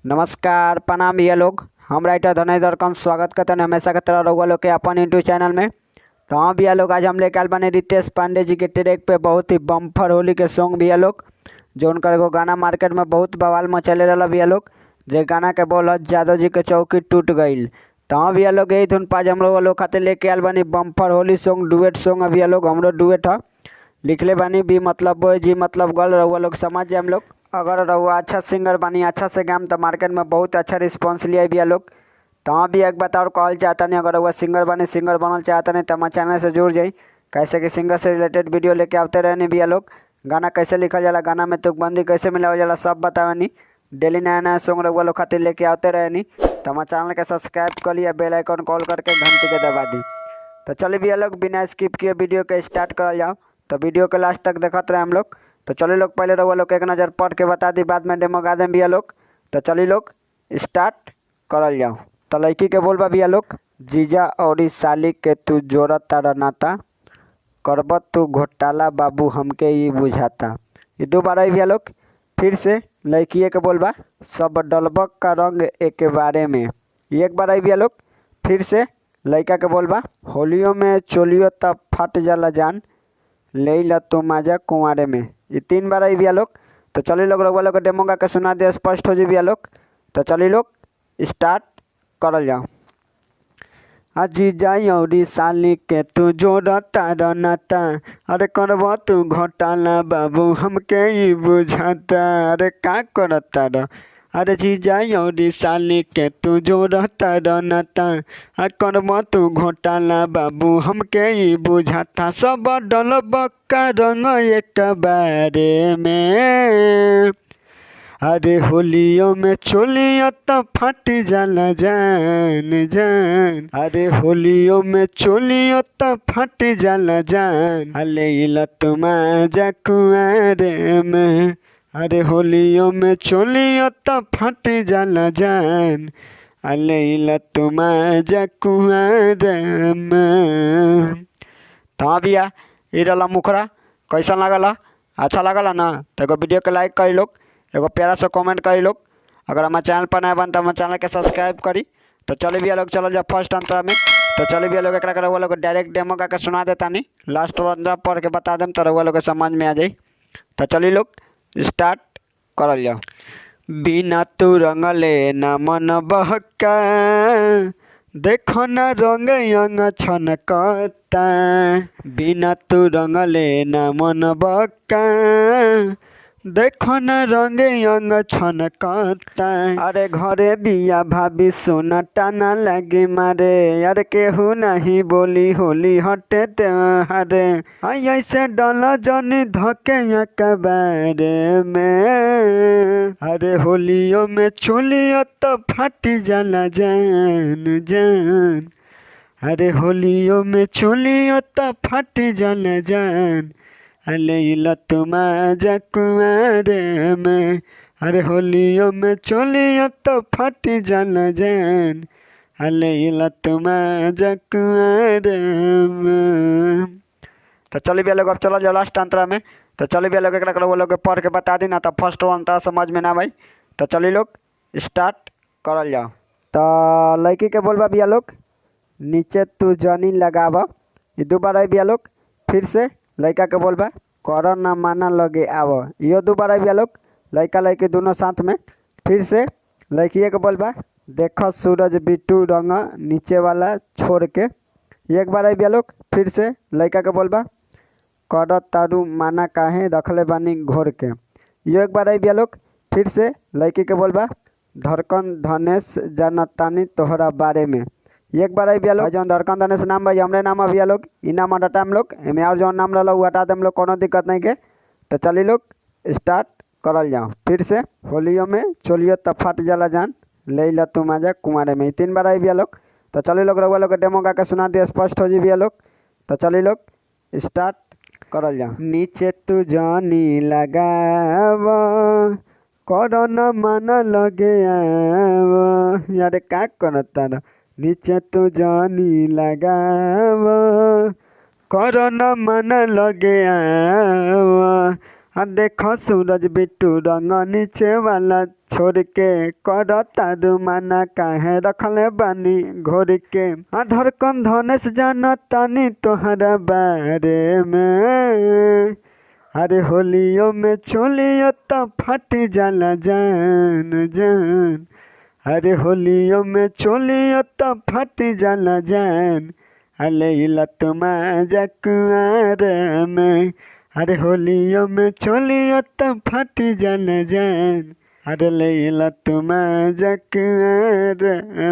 नमस्कार प्रणाम भैया लोग। हम राइटर धनेधर कन स्वागत करते हैं हमेशा की तरह रहुआ लोग के अपन यूट्यूब चैनल में। तो हाँ भैया लोग, आज हम लेके आए बने रितेश पांडे जी के ट्रैक पे बहुत ही बम्फर होली के सॉन्ग भैया लोग, जो उनका एगो गाना मार्केट में बहुत बवाल मचले रहा भैया लोग। जे गाना के बोल यादव जी के चौकी टूट गई। तो हाँ भैया लोग, यही धुन पाज हम लोग खाते लेके आए बनी bumper Holi song duet song है भैया लोग। हमरो डुएट है, लिखले बानी बी मतलब बॉय जी मतलब गर्ल, रहुआ लोग समझ जाए हम लोग। अगर रहुआ अच्छा सिंगर बानी, अच्छा से गाम तो मार्केट में बहुत अच्छा रिस्पांस लिया भैया लोग। तो हाँ भी एक बात और कहल चाहता नहीं, अगर रहुआ सिंगर बानी, सिंगर बनल चाहता नहीं तो हमारे चैनल से जुड़ जाई, कैसे कि सिंगर से रिलेटेड वीडियो लेके आते रहे नहीं भैया लोग। गाना कैसे लिखल जाला, गाना में तुकबंदी कैसे मिलावल जाला, सब बतावे नहीं। डेली नया नया सॉन्ग रहुआ लोग खातिर लेके आते रहे नहीं। तो हमारे चैनल के सब्सक्राइब कर लिया, बेल आइकन कॉल करके घंटी के दबा दी। तो चलिए भैया लोग, बिना स्किप किए वीडियो के स्टार्ट कर जाओ। तो वीडियो के लास्ट तक देखते रहे हम लोग। तो चलिए लोग, पहले रहुआ लोग एक नज़र पढ़ के बता दी, बाद में डेमो गा दें भैया लोग। तो चलिए लोग स्टार्ट करल जाओ। तो लड़की के बोलबा भैया लोग, जीजा और साली के तू जोड़ तारा नाता, करब तू घोटाला बाबू हमके ही बुझाता। ये दो बार आई भैया लोग। फिर से लड़किए के बोलबा, सब डलबक का रंग एक बारे में। एक बार आई भैया लोग। फिर से लड़का के बोलबा, होलियो में चोलियो तब फट जाला जान, ले ला तू माजा कुंवारे में। ये 3 बार आई भैया लोग। तो चलिए लोग, रउआ लोग डेमो गा के सुना दे, स्पष्ट हो जी भैया लोग। तो चलिए लोग स्टार्ट करल जाओ। अजी जाई और साली के तू जोड़ तारा नाता, अरे करब तू घोटाला बाबू हमके ही बुझाता। अरे का करता र, अरे जीजा और साली के तू जोड़ तारा नाता, आ करब तू घोटाला बाबू हमके ही बुझाता। सब डलब का रंग एक बारे में, अरे होलियो में चोलियो तो फट जाला जान जान। अरे होलियो में चोलियो तो फट जाला जान, अले तुम आजा कुंवारे में। अरे होलियो में चोलियो तो फट जाला जान, अले तुम आजा कुंवारे में। तो हाँ भैया, ये रहा मुखरा। कैसा लगल? अच्छा लगल ना? तो एगो वीडियो के लाइक करी लोग, एगो प्यारा सा कमेंट करी लोग। अगर हमारे चैनल पर नया बन तो हमारे चैनल के सब्सक्राइब करी। तो चलिए भैया लोग, चलो जब फर्स्ट अंतरा में। तो चलिए भैया लोग, एक रहुआ लोग डायरेक्ट डेमो गा के सुना देता नहीं, लास्ट अंतरा पढ़ के बता दें तो रहुआ लोग के समझ में आ जाए। तो चलिए लोग स्टार्ट करल जाओ। बिना तू रंगले न मन बहका, देखो न रंग यंग छनकता। बिना तू रंगले न मन बहका, देखो न रंग यंग छनकता। अरे घरे बिया भाभी सोना टाना लगे मारे, अरे केहू नहीं बोली होली हटे त्योहारे। ऐसे डल जनी धके कबारे में, अरे होलियो में चोलियो तो फट जाला जान जान। अरे होलियो में चोलियो तो फट जाला जान, अले तुम आजा कुंवारे में। अरे होलियो में चोलियो तो फट जाला जान, अले तुम आजा कुंवारे में। तो चलिए भैया लोग, अब चलो जाओ लास्ट अंतरा में। तो चलिए भैया लोग, एक वो लोग पढ़ के बता दी ना, तो फर्स्ट अंतरा समझ में ना भाई। तो चलिए लोग स्टार्ट करल जाओ। तो लड़की के बोलबा भैया लोग, नीचे तू जनी लगावा। ये 2 बार आई भैया लोग। फिर से लड़का के बोलबा, कर न माना लगे आव। यो 2 बार आई भैया लोग, लड़का लड़की दोनों साथ में। फिर से लड़किए के बोलबा, देखो सूरज बिट्टू रंग नीचे वाला छोड़ के। 1 बार आई भैया लोग। फिर से लड़का के बोलबा, कर तारू माना काहे रखले बानी घोर के। यो 1 बार आई भैया लोग। फिर से लड़की के बोलबा, धड़कन धनेश जानतानी तोहरा बारे में। 1 बार आई भैया लोग। जौन धड़कन धनेश नाम भाई हमरे नाम है भैया लोग, इ नाम हटा हम लोग, एमें और जौन नाम रहा हटा दे हम लोग, कोनो दिक्कत नहीं के। तो चलिए लोग स्टार्ट करल जाओ। फिर से होलियो में चोलियो तब फट जाला जान, ले ला तू माजा कुंवारे में। 3 बार आई भैया लोग। तो चलिए लोग, रहुआ लोग डेमो गा के सुना दिए, स्पष्ट हो जी भैया लोग। तो चलिए लोग स्टार्ट करल जाओ। नीचे तू जानी लगाव, कर न माना लगे आव। यार का करता ना, नीचे तू जानी लगाव, कर न मन लगे आव। हाँ देखो सूरज बिट्टू रंग नीचे वाला छोड़ के कर तारू माना काहे रखले बानी घोर के। हाँ धड़कन धनेश जाना तानी तोहरा बारे में। अरे होलियो में छोलियो तो फट जाला जान जान। अरे होलियो में छोलियो तो फट जाला जान। अले तुम जकुआर में। अरे होलियो में छोलियो तो फट जाला जान। अरे ले तुम जकुआर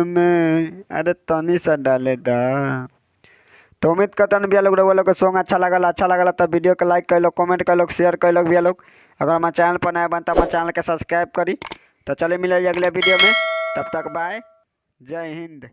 में। अरे तनी सा डाले दा। तो उम्मीद करता हूँ भैया लोग रउआ लोग को सॉन्ग अच्छा लगला तो वीडियो को लाइक कर लो, कमेंट कर लो, शेयर कर लो भैया लोग। अगर हमारे चैनल पर नया बनता हमारे चैनल के सब्सक्राइब करी। तो चलिए मिले अगले वीडियो में, तब तक बाय, जय हिंद।